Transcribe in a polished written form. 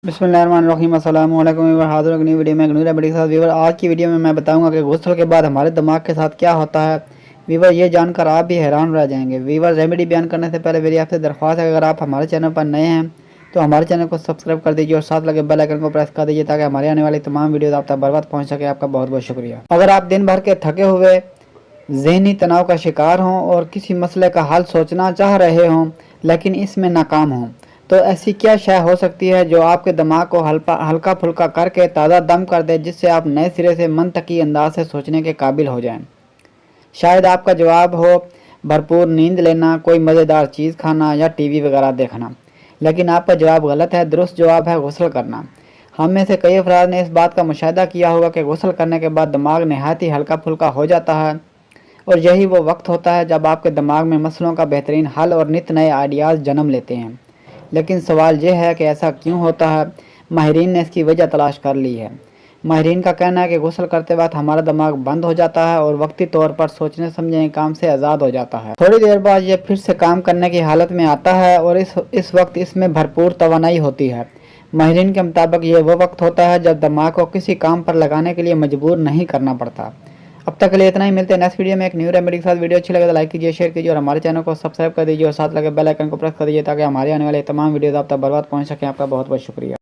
बिस्मिल्लाहिर्रहमानिर्रहीम अस्सलाम वालेकुम हाज़िर एक नई वीडियो में नूर रेमेडी के साथ। व्यूवर, आज की वीडियो में मैं बताऊंगा कि गुस्ल के बाद हमारे दिमाग के साथ क्या होता है। व्यूवर, ये जानकर आप भी हैरान रह जाएंगे। व्यूवर, रेमेडी बयान करने से पहले मेरी आपसे दरख्वास्त है कि अगर आप हमारे चैनल पर नए हैं तो हमारे चैनल को सब्सक्राइब कर दीजिए और साथ लगे बेल आइकन को प्रेस कर दीजिए ताकि हमारे आने वाली तमाम वीडियोज़ आप तक बर वक्त पहुँच सके। आपका बहुत बहुत शुक्रिया। अगर आप दिन भर के थके हुए ज़हनी तनाव का शिकार हों और किसी मसले का हल सोचना चाह रहे हों लेकिन इसमें नाकाम हों, तो ऐसी क्या शय हो सकती है जो आपके दिमाग को हल्का फुल्का करके ताज़ा दम कर दे, जिससे आप नए सिरे से मंतकी अंदाज से सोचने के काबिल हो जाएं। शायद आपका जवाब हो भरपूर नींद लेना, कोई मज़ेदार चीज़ खाना या टीवी वगैरह देखना, लेकिन आपका जवाब गलत है। दुरुस्त जवाब है गुस्ल करना। हम में से कई अफराद ने इस बात का मुशाहिदा किया होगा कि गुस्ल करने के बाद दिमाग नहायत ही हल्का फुल्का हो जाता है, और यही वो वक्त होता है जब आपके दिमाग में मसलों का बेहतरीन हल और नित नए आइडियाज़ जन्म लेते हैं। लेकिन सवाल यह है कि ऐसा क्यों होता है। माहिरीन ने इसकी वजह तलाश कर ली है। माहिरीन का कहना है कि गुस्ल करते वक्त हमारा दिमाग बंद हो जाता है और वक्ती तौर पर सोचने समझने के काम से आज़ाद हो जाता है। थोड़ी देर बाद यह फिर से काम करने की हालत में आता है और इस वक्त इसमें भरपूर तवानाई होती है। माहिरीन के मुताबिक ये वो वक्त होता है जब दिमाग को किसी काम पर लगाने के लिए मजबूर नहीं करना पड़ता। अब तक के लिए इतना ही। मिलते हैं नेक्स्ट वीडियो में एक न्यू रेमेडी के साथ। वीडियो अच्छी लगे तो लाइक कीजिए, शेयर कीजिए और हमारे चैनल को सब्सक्राइब कर दीजिए और साथ लगे बेल आइकन को प्रेस कर दीजिए ताकि हमारे आने वाले तमाम वीडियोज़ आप तक बर वक्त पहुँच सकें। आपका बहुत बहुत शुक्रिया।